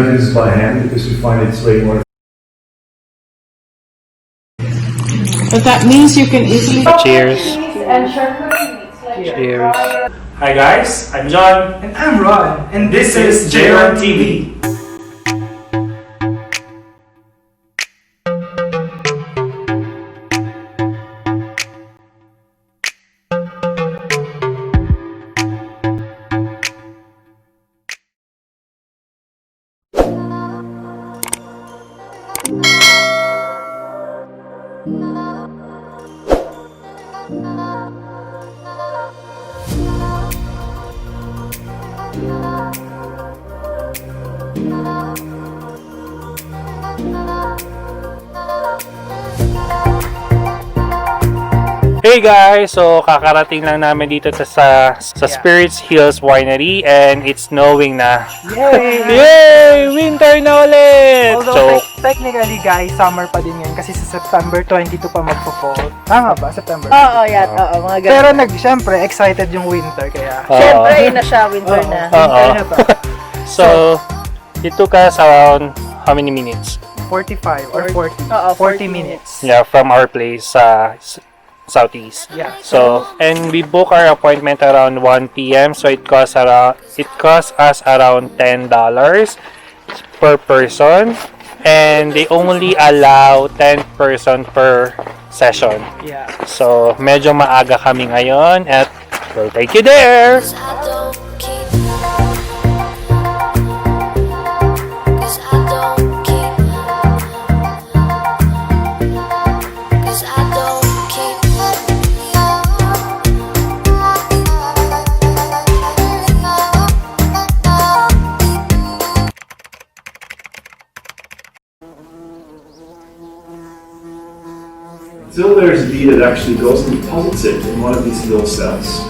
This by hand because we find it's way more. But that means you can easily... Cheers. Cheers. Hi guys, I'm John. And I'm Ron. And This is JROHN TV. Hey guys! So kakarating lang namin dito sa Spirit Hills Winery and it's snowing na. Yay! Yay! Winter na ulit! Although technically guys, summer pa din yan kasi sa September 22 pa magpo-fall. Tama ba? September? Oo, yan. Oo, mga ganun. Pero syempre, excited yung winter kaya. Syempre, yun na siya. Winter na. Winter na to. So, it took us around how many minutes? 45 or 40. Oo, 40 minutes. Yeah, from our place sa southeast. Yeah. So, and we book our appointment around 1 p.m. So it cost us around $10 per person, and they only allow 10 person per session. Yeah. So, medyo maaga kami ngayon at we'll take you there. Until there's a bee that actually goes and deposits it in one of these little cells.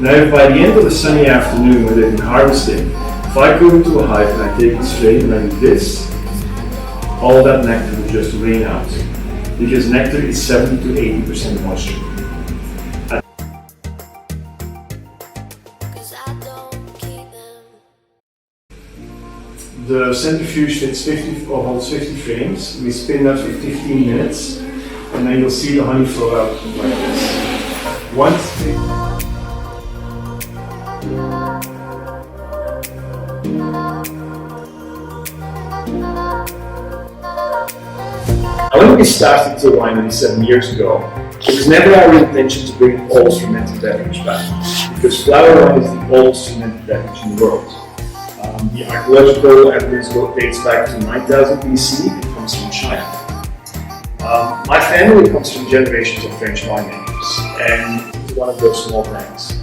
Now, if by the end of a sunny afternoon when they've been harvesting, if I go into a hive and I take it straight and I do this, all that nectar will just rain out. Because nectar is 70 to 80% moisture. The centrifuge holds 50 frames. We spin that for 15 minutes. And then you'll see the honey flow out like this. When we started the winery 7 years ago, it was never our intention to bring all fermented beverage back, because flower wine is the oldest fermented beverage in the world. The archaeological evidence dates back to 9000 BC. It comes from China. My family comes from generations of French winemakers, and it's one of those small tanks.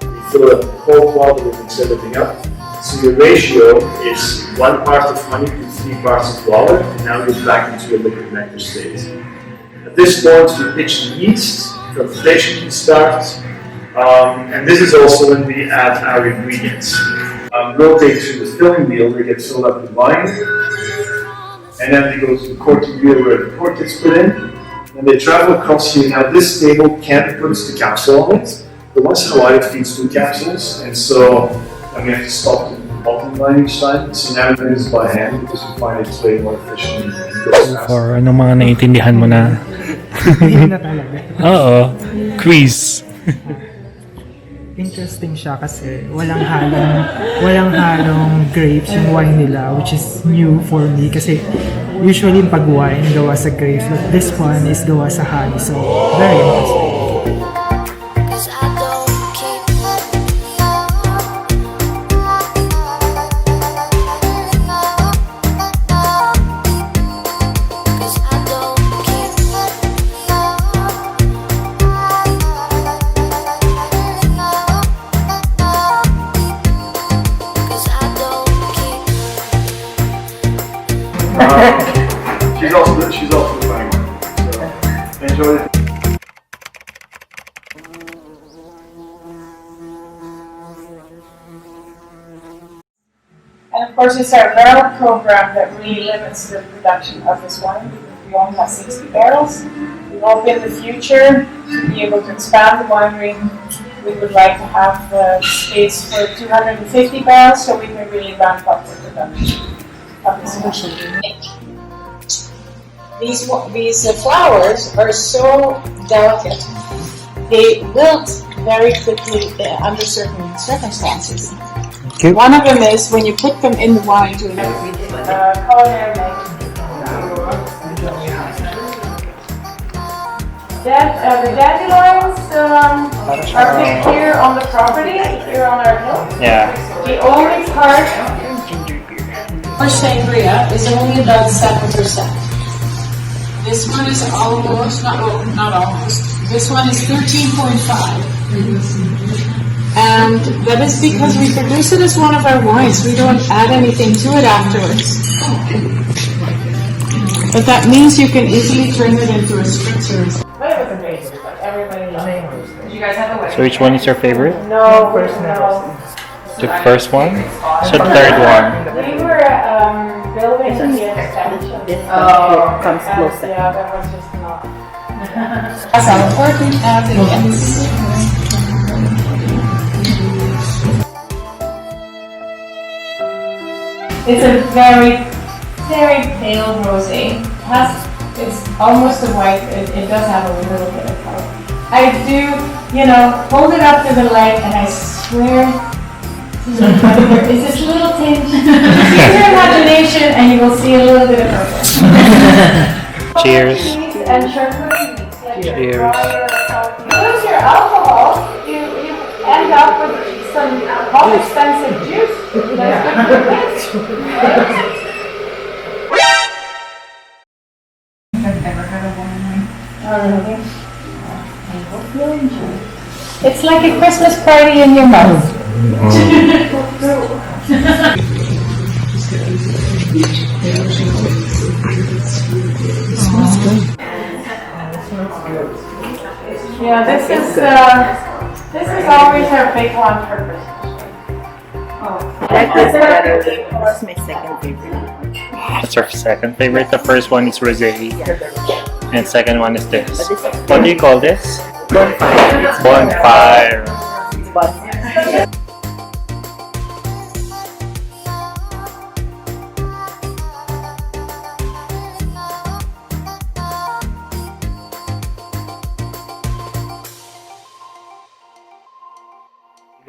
You fill it up with cold water, we can set everything up. So the ratio is 1 part of honey to 3 parts of water, and now it goes back into a liquid nectar state. At this point, we pitch the yeast, fermentation can start, and this is also when we add our ingredients. Rotate through the filling wheel, they get filled up with wine. And then they go to the corking wheel where the cork gets put in, and they travel across here. Now this table can't put the capsule on it, but once in a while it feeds 2 capsules, and so we have to stop the bottling line each time. So now we do this by hand because we find it's way more efficient and goes faster. Or ano mga naiintindihan mo na? Hindi na talaga. Oo. Quiz. Interesting siya kasi walang halong grapes yung wine nila, which is new for me kasi usually pag wine gawa sa grapes, but this one is gawa sa honey, so very interesting. She's also the funny one. So enjoy it. And of course, it's our barrel program that really limits the production of this wine. We only have 60 barrels. We hope in the future to be able to expand the winery. We would like to have space for 250 barrels so we can really ramp up the production. of this wine. These flowers are so delicate. They wilt very quickly under certain circumstances. Okay. One of them is when you put them in the wine to culinary making. The dandelions are picked here on the property, here on our hill. Yeah. The only part for sangria is only about 7%. This one is almost, not almost, this one is 13.5. And that is because we produce it as one of our wines. We don't add anything to it afterwards. But that means you can easily turn it into a spritzer. But it was amazing. Like everybody loved it. Did you guys have a wedding? So which one is your favorite? No, The first one? So the third one. We were building the extension. Comes closer. Yeah, that was just not. That's how important as it gets. It's a very, very pale rosé. It's almost a white. It does have a little bit of color. I do, hold it up to the light, and I swear. Is this little tinge? Use your imagination and you will see a little bit of purple. Cheers. And charcuterie meats, like Cheers. Lose your alcohol, you end up with some more expensive juice. That's good for the kids. I've never had a wine. Oh, really? I hope you'll enjoy it. It's like a Christmas party in your mouth. Yeah, this is always our big one for Christmas. I like this better. It's my second favorite. That's our second favorite. The first one is rosé. And second one is this. What do you call this? Bonfire. Bonfire. Bonfire.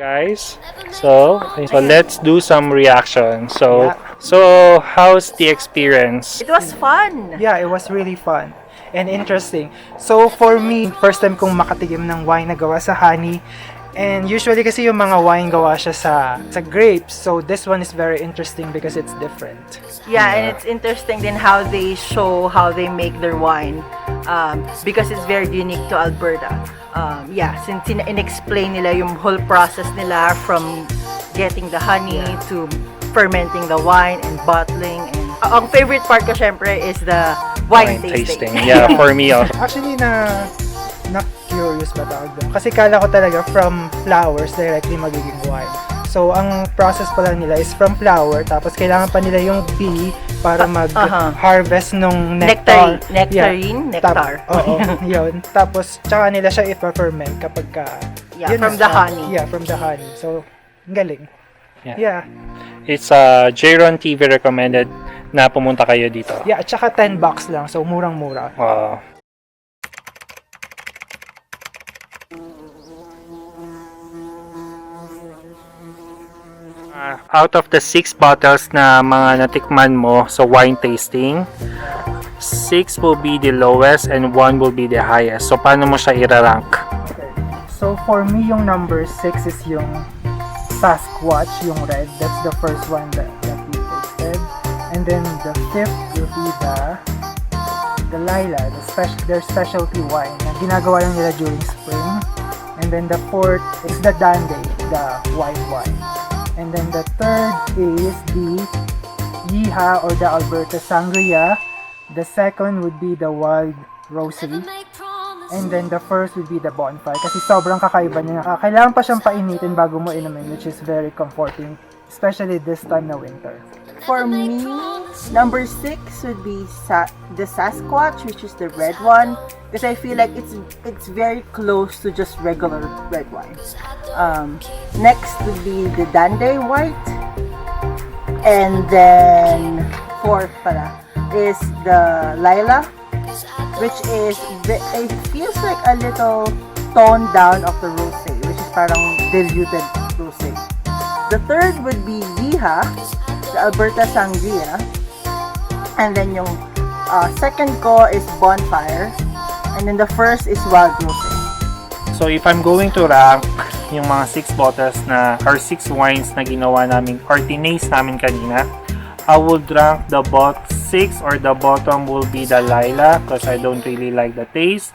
Guys, so let's do some reaction. So how's the experience? It was fun. Yeah, it was really fun and interesting. So for me, first time kong makatigim ng wine na gawa sa honey. And usually kasi yung mga wine gawa siya sa grapes. So this one is very interesting because it's different. Yeah, and it's interesting then how they show how they make their wine because it's very unique to Alberta. Since in-explain nila yung whole process nila from getting the honey to fermenting the wine and bottling. And ang favorite part ko syempre is the wine tasting. Yeah, for me also. Actually na-curious ba tawag doon? Kasi kala ko talaga from flowers directly magiging wine. So, ang process pala nila is from flower, tapos kailangan pa nila yung bee para mag-harvest nung nectar. Nectar. Oo, yun. Tapos, tsaka nila siya i-ferment kapag ka... from the honey. Yeah, from the honey. So, ang galing. Yeah. It's JROHN TV recommended na pumunta kayo dito. Yeah, at tsaka $10 lang. So, murang-mura. Out of the 6 bottles na mga natikman mo sa wine tasting, 6 will be the lowest and 1 will be the highest. So, paano mo siya i-rank? Okay. So, for me, yung number 6 is yung Sasquatch, yung red. That's the first one that we tasted. And then, the 5th will be the Lila, their specialty wine na ginagawa lang nila during spring. And then, the 4th is the Dande, the white wine. And then the 3rd is the Yeeha or the Alberta Sangria. The 2nd would be the Wild Rosé. And then the 1st would be the Bonfire. Kasi sobrang kakaiba niya. Kailangan pa siyang painitin bago mo inumin, which is very comforting. Especially this time na winter. For me, number 6 would be the Sasquatch, which is the red one. Because I feel like it's very close to just regular red wine. Next would be the Dande white. And then fourth pala, is the Lila, which is, it feels like a little toned down of the rosé, which is parang diluted rosé. The third would be Liha, the Alberta Sangria. And then yung second ko is Bonfire. And then the first is Wild Rosé. So if I'm going to rank yung mga 6 bottles na, or 6 wines na ginawa namin, or tinaste namin kanina, I would rank the 6 or the bottom will be the Lila because I don't really like the taste.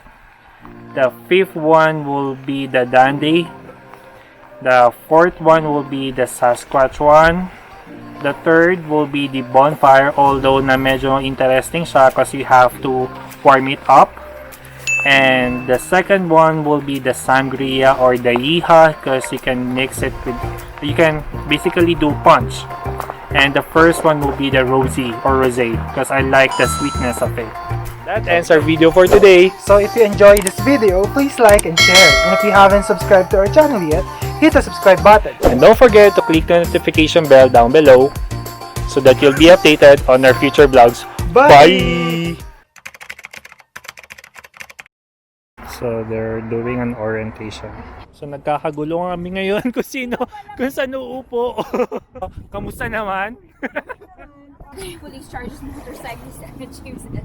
The 5th one will be the Dandy. The 4th one will be the Saskatchewan. The 3rd will be the Bonfire, although na medyo interesting siya because you have to warm it up. And the 2nd one will be the Sangria or the Yiha because you can mix it with, you can basically do punch. And the first one will be the Rosé or Rosé because I like the sweetness of it. That ends our video for today. So if you enjoyed this video, please like and share. And if you haven't subscribed to our channel yet, hit the subscribe button. And don't forget to click the notification bell down below so that you'll be updated on our future vlogs. Bye! So they're doing an orientation. So nagkakagulo kami ngayon kung saan uupo. Kamusta naman? Police charges motorcyclists and chooses.